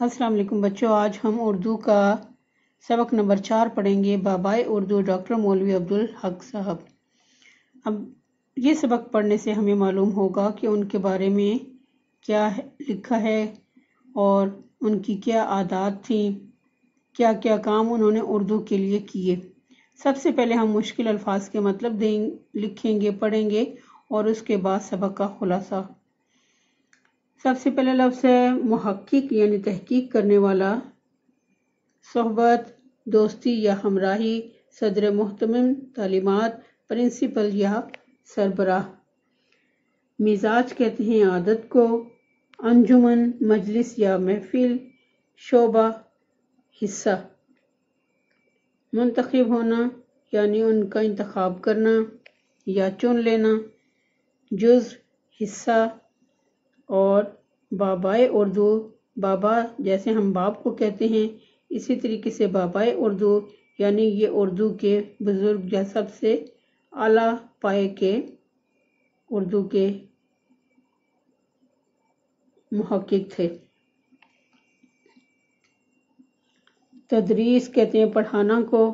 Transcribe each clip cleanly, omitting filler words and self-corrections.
السلام علیکم بچوں، آج ہم اردو کا سبق نمبر 4 پڑھیں گے، بابائے اردو ڈاکٹر مولوی عبدالحق صاحب۔ اب یہ سبق پڑھنے سے ہمیں معلوم ہوگا کہ ان کے بارے میں کیا لکھا ہے اور ان کی کیا عادات تھیں، کیا کیا کام انہوں نے اردو کے لیے کیے۔ سب سے پہلے ہم مشکل الفاظ کے مطلب لکھیں گے، پڑھیں گے اور اس کے بعد سبق کا خلاصہ۔ سب سے پہلے لفظ ہے محقق، یعنی تحقیق کرنے والا، صحبت، دوستی یا ہمراہی، صدر محتمم، تعلیمات، پرنسپل یا سربراہ۔ مزاج کہتے ہیں عادت کو، انجمن، مجلس یا محفل، شعبہ، حصہ۔ منتخب ہونا یعنی ان کا انتخاب کرنا یا چن لینا، جزو، حصہ۔ اور بابائے اردو، بابا جیسے ہم باپ کو کہتے ہیں، اسی طریقے سے بابائے اردو یعنی یہ اردو کے بزرگ یا سب سے اعلیٰ پائے کے اردو کے محقق تھے۔ تدریس کہتے ہیں پڑھانا کو،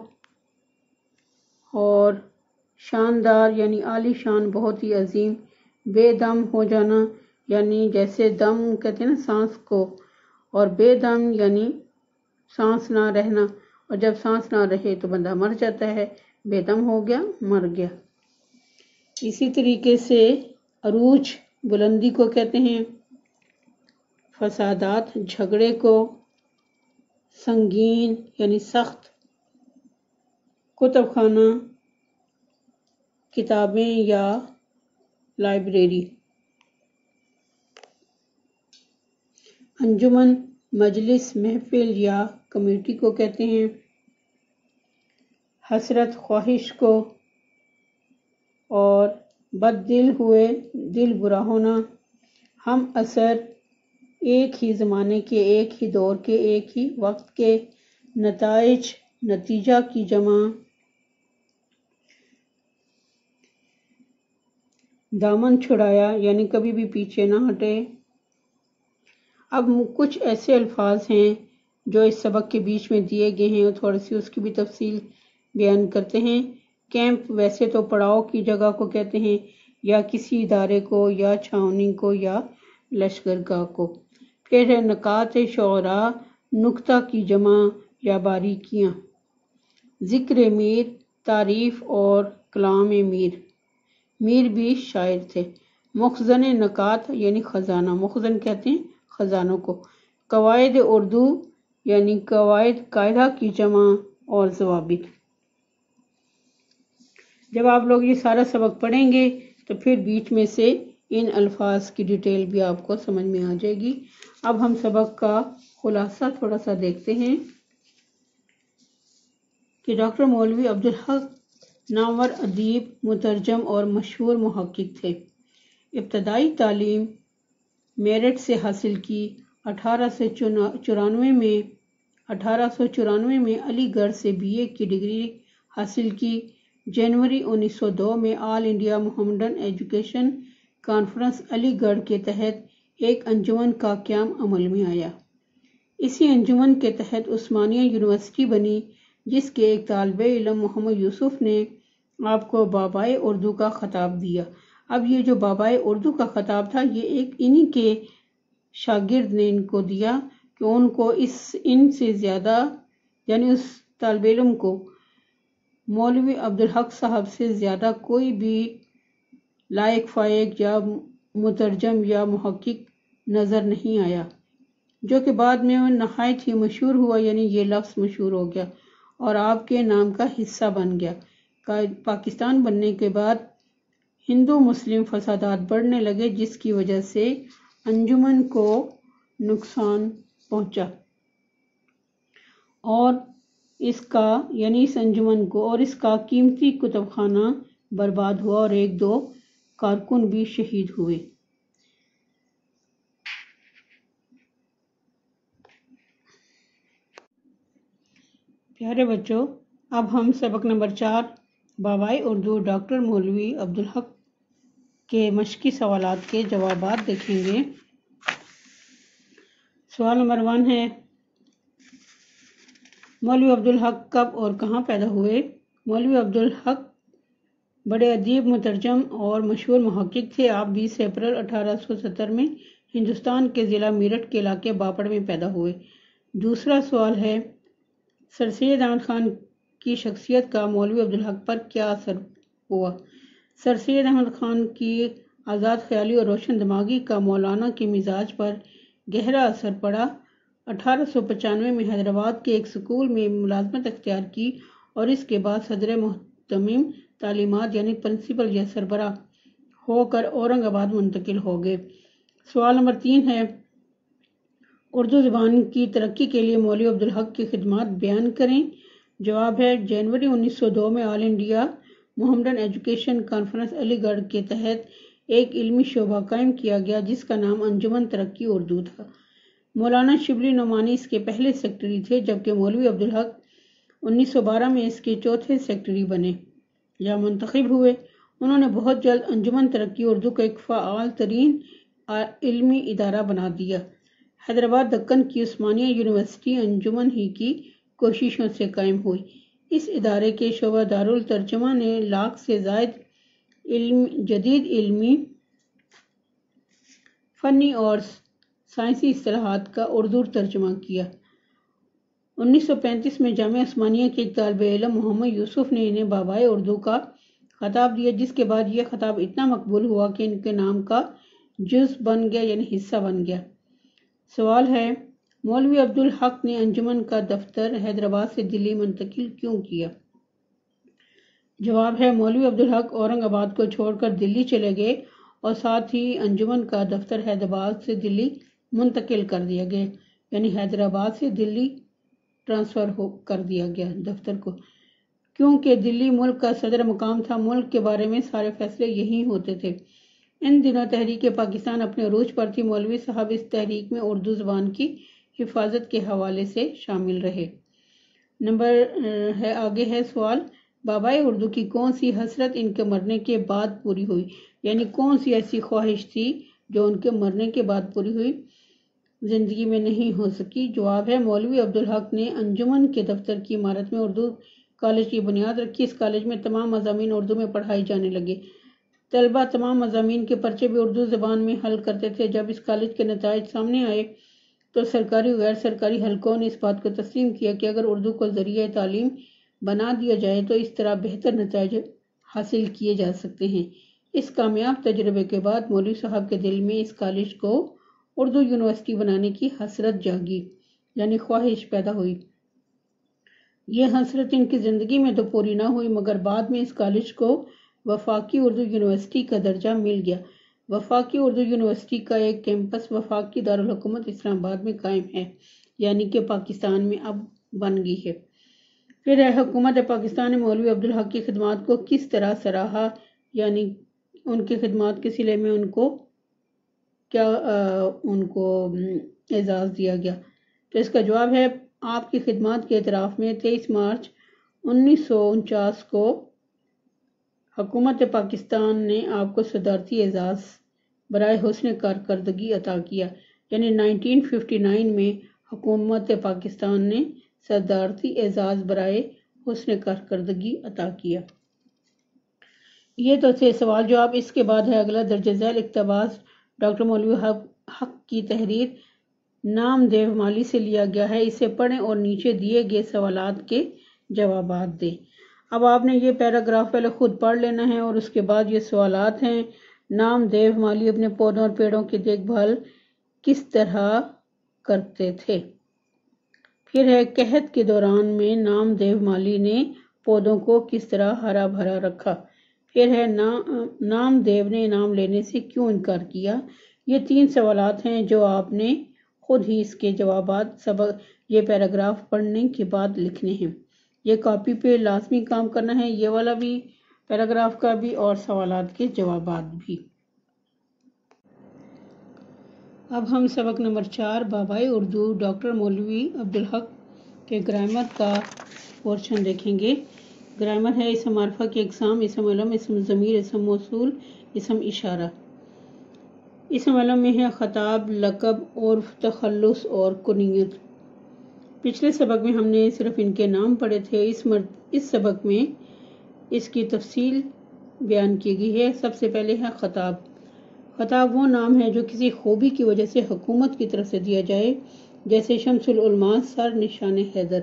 اور شاندار یعنی عالی شان، بہت ہی عظیم۔ بے دم ہو جانا یعنی جیسے دم کہتے ہیں نا سانس کو، اور بے دم یعنی سانس نہ رہنا، اور جب سانس نہ رہے تو بندہ مر جاتا ہے، بے دم ہو گیا، مر گیا۔ اسی طریقے سے عروج بلندی کو کہتے ہیں، فسادات جھگڑے کو، سنگین یعنی سخت، کتب خانہ کتابیں یا لائبریری، انجمن مجلس محفل یا کمیٹی کو کہتے ہیں، حسرت خواہش کو، اور بد دل ہوئے دل برا ہونا، ہم عصر ایک ہی زمانے کے، ایک ہی دور کے، ایک ہی وقت کے، نتائج نتیجہ کی جمع، دامن چھڑایا یعنی کبھی بھی پیچھے نہ ہٹے۔ اب کچھ ایسے الفاظ ہیں جو اس سبق کے بیچ میں دیے گئے ہیں، اور تھوڑی سی اس کی بھی تفصیل بیان کرتے ہیں۔ کیمپ ویسے تو پڑاؤ کی جگہ کو کہتے ہیں، یا کسی ادارے کو، یا چھاؤنی کو، یا لشکرگاہ کو۔ پھر ہے نکات شعراء، نکتہ کی جمع یا باریکیاں۔ ذکر میر، تعریف اور کلام میر، میر بھی شاعر تھے۔ مخزن نکات یعنی خزانہ، مخزن کہتے ہیں خزانوں کو۔ قواعد اردو یعنی قواعد، قاعدہ کی جمع، اور ضوابط۔ جب آپ لوگ یہ سارا سبق پڑھیں گے تو پھر بیچ میں سے ان الفاظ کی ڈیٹیل بھی آپ کو سمجھ میں آ جائے گی۔ اب ہم سبق کا خلاصہ تھوڑا سا دیکھتے ہیں کہ ڈاکٹر مولوی عبدالحق نامور ادیب، مترجم اور مشہور محقق تھے۔ ابتدائی تعلیم میرٹھ سے حاصل کی۔ 1894 میں علی گڑھ سے BA کی ڈگری حاصل کی۔ جنوری 1902 میں آل انڈیا محمدن ایجوکیشن کانفرنس علی گڑھ کے تحت ایک انجمن کا قیام عمل میں آیا۔ اسی انجمن کے تحت عثمانیہ یونیورسٹی بنی، جس کے ایک طالب علم محمد یوسف نے آپ کو بابائے اردو کا خطاب دیا۔ اب یہ جو بابائے اردو کا خطاب تھا، یہ انہی کے شاگرد نے ان کو دیا کہ ان کو ان سے زیادہ، یعنی اس طالب علم کو مولوی عبدالحق صاحب سے زیادہ کوئی بھی لائق فائق یا مترجم یا محقق نظر نہیں آیا، جو کہ بعد میں نہایت ہی مشہور ہوا، یعنی یہ لفظ مشہور ہو گیا اور آپ کے نام کا حصہ بن گیا۔ پاکستان بننے کے بعد ہندو مسلم فسادات بڑھنے لگے، جس کی وجہ سے انجمن کو نقصان پہنچا، اور اس انجمن کو اور اس کا قیمتی کتب خانہ برباد ہوا، اور 1-2 کارکن بھی شہید ہوئے۔ پیارے بچوں، اب ہم سبق نمبر 4 بابائے اردو ڈاکٹر مولوی عبدالحق کے مشقی سوالات کے جوابات دیکھیں گے۔ سوال نمبر 1 ہے مولوی عبدالحق کب اور کہاں پیدا ہوئے؟ مولوی عبدالحق بڑے ادیب، مترجم اور مشہور محقق تھے۔ آپ 20 اپریل 1870 میں ہندوستان کے ضلع میرٹھ کے علاقے باپڑ میں پیدا ہوئے۔ دوسرا سوال ہے سر سید احمد خان کی شخصیت کا مولوی عبدالحق پر کیا اثر ہوا؟ سر سید احمد خان کی آزاد خیالی اور روشن دماغی کا مولانا کے مزاج پر گہرا اثر پڑا۔ 1895 میں حیدرآباد کے ایک اسکول میں ملازمت اختیار کی اور اس کے بعد صدر محتمم تعلیمات یعنی پرنسپل یا سربراہ ہو کر اورنگ آباد منتقل ہو گئے۔ سوال نمبر 3 ہے اردو زبان کی ترقی کے لیے مولوی عبدالحق کی خدمات بیان کریں۔ جواب ہے جنوری 1902 میں آل انڈیا محمڈن ایجوکیشن کانفرنس علی گڑھ کے تحت ایک علمی شعبہ قائم کیا گیا جس کا نام انجمن ترقی اردو تھا۔ مولانا شبلی نعمانی اس کے پہلے سیکرٹری تھے جبکہ مولوی عبدالحق 1912 میں اس کے چوتھے سیکرٹری بنے یا منتخب ہوئے۔ انہوں نے بہت جلد انجمن ترقی اردو کو ایک فعال ترین علمی ادارہ بنا دیا۔ حیدرآباد دکن کی عثمانیہ یونیورسٹی انجمن ہی کی کوششوں سے قائم ہوئی۔ اس ادارے کے شعبہ دارالترجمہ نے 1,00,000 سے زائد جدید علمی، فنی اور سائنسی اصطلاحات کا اردو ترجمہ کیا۔ 1935 میں جامعہ عثمانیہ کے ایک طالب علم محمد یوسف نے انہیں بابائے اردو کا خطاب دیا جس کے بعد یہ خطاب اتنا مقبول ہوا کہ ان کے نام کا جز بن گیا یعنی حصہ بن گیا۔ سوال ہے مولوی عبدالحق نے انجمن کا دفتر حیدرآباد سے دلی منتقل کیوں کیا؟ جواب ہے مولوی عبدالحق اورنگ آباد کو چھوڑ کر دلی چلے گئے اور ساتھ ہی انجمن کا دفتر حیدرآباد سے دلی منتقل کر دیا گیا یعنی حیدرآباد سے دلی ٹرانسفر کر دیا گیا دفتر کو، کیونکہ دلی ملک کا صدر مقام تھا۔ ملک کے بارے میں سارے فیصلے یہیں ہوتے تھے۔ ان دنوں تحریک پاکستان اپنے عروج پر تھی۔ مولوی صاحب اس تحریک میں اردو زبان کی حفاظت کے حوالے سے شامل رہے۔ آگے ہے سوال بابائے اردو کی کون سی حسرت ان کے مرنے کے بعد پوری ہوئی؟ یعنی کون سی ایسی خواہش تھی جو ان کے مرنے کے بعد پوری ہوئی، زندگی میں نہیں ہو سکی؟ جواب ہے مولوی عبدالحق نے انجمن کے دفتر کی عمارت میں اردو کالج کی بنیاد رکھی۔ اس کالج میں تمام مضامین اردو میں پڑھائے جانے لگے۔ طلبہ تمام مضامین کے پرچے بھی اردو زبان میں حل کرتے تھے۔ جب اس کالج کے نتائج سامنے آئے تو سرکاری و غیر سرکاری حلقوں نے اس بات کو تسلیم کیا کہ اگر اردو کو ذریعہ تعلیم بنا دیا جائے تو اس طرح بہتر نتائج حاصل کیے جا سکتے ہیں۔ اس کامیاب تجربے کے بعد مولوی صاحب کے دل میں اس کالج کو اردو یونیورسٹی بنانے کی حسرت جاگی یعنی خواہش پیدا ہوئی۔ یہ حسرت ان کی زندگی میں تو پوری نہ ہوئی مگر بعد میں اس کالج کو وفاقی اردو یونیورسٹی کا درجہ مل گیا۔ وفاقی اردو یونیورسٹی کا ایک کیمپس وفاقی دارالحکومت اسلام آباد میں قائم ہے یعنی کہ پاکستان میں اب بن گئی ہے۔ پھر حکومت پاکستان نے مولوی عبدالحق کی خدمات کو کس طرح سراہا یعنی ان کی خدمات کے صلے میں ان کو اعزاز دیا گیا؟ تو اس کا جواب ہے آپ کی خدمات کے اعتراف میں 23 مارچ 1949 کو حکومت پاکستان نے آپ کو صدارتی اعزاز برائے حسن کارکردگی عطا کیا یعنی 1959 میں حکومت پاکستان نے صدارتی اعزاز برائے حسن کارکردگی عطا کیا۔ یہ تو تھے سوال جواب۔ اس کے بعد ہے اگلا درج ذیل اقتباس ڈاکٹر مولوی حق کی تحریر نام دیو مالی سے لیا گیا ہے۔ اسے پڑھیں اور نیچے دیے گئے سوالات کے جوابات دیں۔ اب آپ نے یہ پیراگراف پہلے خود پڑھ لینا ہے اور اس کے بعد یہ سوالات ہیں۔ نام دیو مالی اپنے پودوں اور پیڑوں کی دیکھ بھال کس طرح کرتے تھے؟ پھر ہے قحط کے دوران میں نام دیو مالی نے پودوں کو کس طرح ہرا بھرا رکھا؟ پھر ہے نام دیو نے انعام لینے سے کیوں انکار کیا؟ یہ 3 سوالات ہیں جو آپ نے خود ہی اس کے جوابات یہ پیراگراف پڑھنے کے بعد لکھنے ہیں۔ یہ کاپی پہ لازمی کام کرنا ہے، یہ والا بھی پیراگراف کا بھی اور سوالات کے جوابات بھی۔ اب ہم سبق نمبر 4 بابائے اردو ڈاکٹر مولوی عبدالحق کے گرامر کا پورشن دیکھیں گے۔ گرامر ہے اسم معرفہ کی اقسام، اسم علم، اسم ضمیر، اسم موصول، اسم اشارہ۔ اس عمل میں ہے خطاب، لقب، عرف، تخلص اور کنیت۔ پچھلے سبق میں ہم نے صرف ان کے نام پڑھے تھے، اس سبق میں اس کی تفصیل بیان کی گئی ہے۔ سب سے پہلے ہے خطاب۔ خطاب وہ نام ہے جو کسی خوبی کی وجہ سے حکومت کی طرف سے دیا جائے، جیسے شمس العلماء سر نشان حیدر۔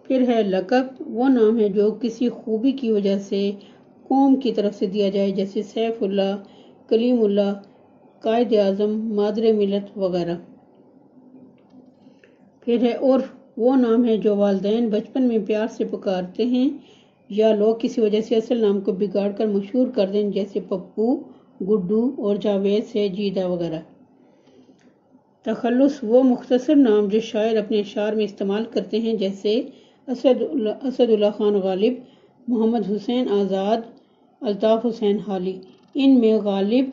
پھر ہے لقب، وہ نام ہے جو کسی خوبی کی وجہ سے قوم کی طرف سے دیا جائے، جیسے سیف اللہ، کلیم اللہ، قائد اعظم، مادر ملت وغیرہ۔ پھر ہے عرف، وہ نام ہے جو والدین بچپن میں پیار سے پکارتے ہیں یا لوگ کسی وجہ سے اصل نام کو بگاڑ کر مشہور کر دیں، جیسے پپو، گڈو اور جاوید سے جیدہ وغیرہ۔ تخلص، وہ مختصر نام جو شاعر اپنے اشعار میں استعمال کرتے ہیں، جیسے اسد اللہ خان غالب، محمد حسین آزاد، الطاف حسین حالی۔ ان میں غالب،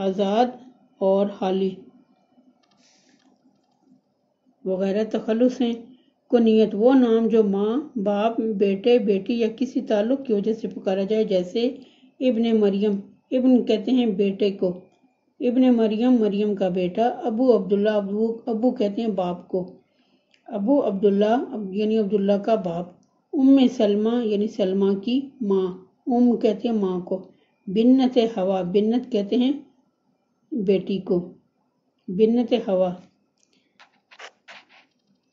آزاد اور حالی وغیرہ تخلص ہیں۔ کنیت، وہ نام جو ماں، باپ، بیٹے، بیٹی یا کسی تعلق کی وجہ سے پکارا جائے، جیسے ابن مریم، ابن کہتے ہیں بیٹے کو، ابن مریم مریم کا بیٹا، ابو عبداللہ، ابو کہتے ہیں باپ کو، ابو عبداللہ یعنی عبداللہ کا باپ، ام سلمہ یعنی سلمہ کی ماں، ام کہتے ہیں ماں کو، بنت ہوا، بنت کہتے ہیں بیٹی کو، بنت ہوا۔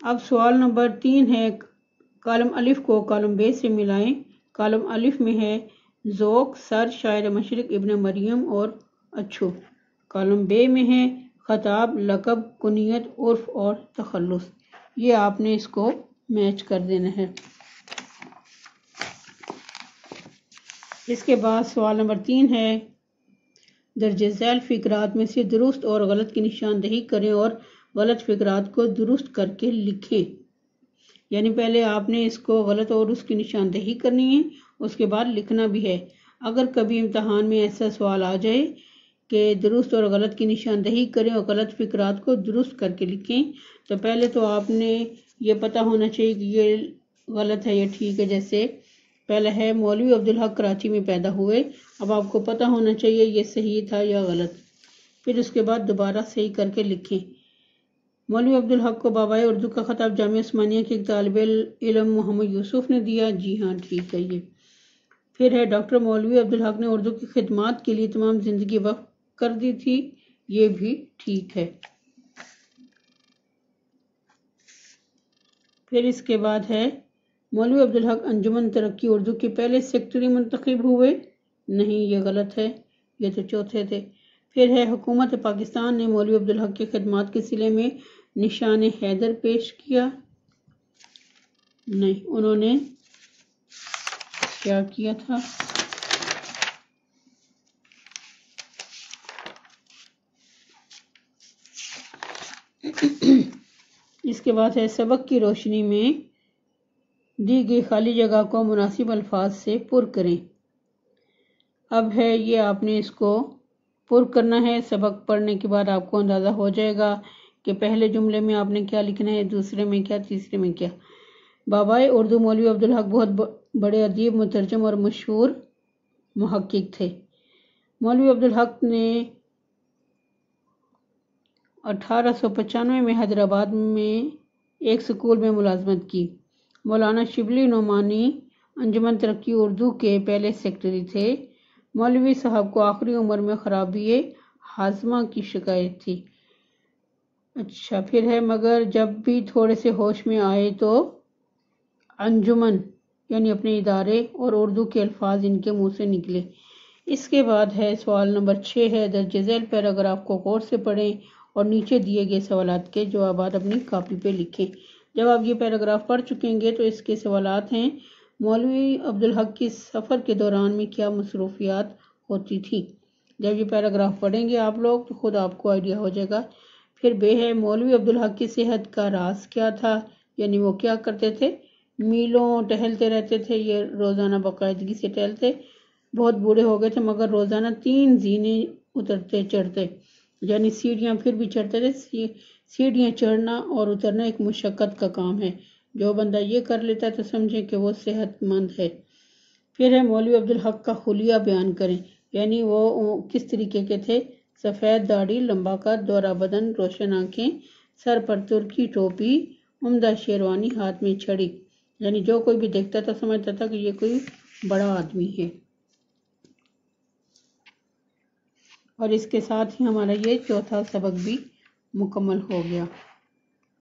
اب سوال نمبر 3 ہے، کالم الف کو کالم ب سے ملائیں۔ کالم الف میں ہے ذوق، سر، شاعر مشرق ابن مریم اور اچھو۔ کالم ب میں ہے خطاب، لقب، کنیت، عرف اور تخلص۔ یہ آپ نے اس کو میچ کر دینا ہے۔ اس کے بعد سوال نمبر 3 ہے، درج ذیل فقرات میں سے درست اور غلط کی نشاندہی کریں اور غلط فقرات کو درست کر کے لکھیں۔ یعنی پہلے آپ نے اس کو غلط اور اس کی نشاندہی کرنی ہے، اس کے بعد لکھنا بھی ہے۔ اگر کبھی امتحان میں ایسا سوال آ جائے کہ درست اور غلط کی نشاندہی کریں اور غلط فقرات کو درست کر کے لکھیں، تو پہلے تو آپ نے یہ پتہ ہونا چاہیے کہ یہ غلط ہے یا ٹھیک ہے۔ جیسے پہلا ہے مولوی عبدالحق کراچی میں پیدا ہوئے، اب آپ کو پتہ ہونا چاہیے یہ صحیح تھا یا غلط، پھر اس کے بعد دوبارہ صحیح کر کے لکھیں۔ مولوی عبدالحق کو بابائے اردو کا خطاب جامعہ عثمانیہ کے ایک طالب علم محمد یوسف نے دیا، جی ہاں ٹھیک ہے یہ۔ پھر ہے ڈاکٹر مولوی عبدالحق نے اردو کی خدمات کے لیے تمام زندگی وقف کر دی تھی، یہ بھی ٹھیک ہے۔ پھر اس کے بعد ہے مولوی عبدالحق انجمن ترقی اردو کے پہلے سیکرٹری منتخب ہوئے، نہیں یہ غلط ہے، یہ تو چوتھے تھے۔ پھر ہے حکومت پاکستان نے مولوی عبدالحق کی خدمات کے صلے میں نشان حیدر پیش کیا، نہیں انہوں نے کیا کیا تھا، اس کے بعد ہے سبق کی روشنی میں دی گئی خالی جگہ کو مناسب الفاظ سے پر کریں۔ اب ہے یہ آپ نے اس کو پر کرنا ہے۔ سبق پڑھنے کے بعد آپ کو اندازہ ہو جائے گا کہ پہلے جملے میں آپ نے کیا لکھنا ہے، دوسرے میں کیا، تیسرے میں کیا۔ بابائے اردو مولوی عبدالحق بہت بڑے ادیب، مترجم اور مشہور محقق تھے۔ مولوی عبدالحق نے 1895 میں حیدرآباد میں ایک سکول میں ملازمت کی۔ مولانا شبلی نعمانی انجمن ترقی اردو کے پہلے سیکرٹری تھے۔ مولوی صاحب کو آخری عمر میں خرابی ہاضمہ کی شکایت تھی۔ اچھا پھر ہے مگر جب بھی تھوڑے سے ہوش میں آئے تو انجمن یعنی اپنے ادارے اور اردو کے الفاظ ان کے منہ سے نکلے۔ اس کے بعد ہے سوال نمبر 6 ہے، درج ذیل پیراگراف کو غور سے پڑھیں اور نیچے دیے گئے سوالات کے جوابات اپنی کاپی پہ لکھیں۔ جب آپ یہ پیراگراف پڑھ چکیں گے تو اس کے سوالات ہیں، مولوی عبدالحق کی سفر کے دوران میں کیا مصروفیات ہوتی تھی۔ جب یہ پیراگراف پڑھیں گے آپ لوگ تو خود آپ کو آئیڈیا ہو جائے گا۔ پھر بے ہے مولوی عبدالحق کی صحت کا راز کیا تھا، یعنی وہ کیا کرتے تھے، میلوں ٹہلتے رہتے تھے، یہ روزانہ باقاعدگی سے ٹہلتے، بہت بوڑھے ہو گئے تھے مگر روزانہ 3 زینے اترتے چڑھتے، یعنی سیڑھیاں پھر بھی چڑھتے تھے۔ سیڑھیاں چڑھنا اور اترنا ایک مشقت کا کام ہے، جو بندہ یہ کر لیتا ہے تو سمجھیں کہ وہ صحت مند ہے۔ پھر ہے مولوی عبدالحق کا حلیہ بیان کریں، یعنی وہ کس طریقے کے تھے؟ سفید داڑھی، لمبا قد، دورہ بدن، روشن آنکھیں، سر پر ترکی ٹوپی، عمدہ شیروانی، ہاتھ میں چھڑی، یعنی جو کوئی بھی دیکھتا تھا سمجھتا تھا کہ یہ کوئی بڑا آدمی ہے۔ اور اس کے ساتھ ہی ہمارا یہ چوتھا سبق بھی مکمل ہو گیا۔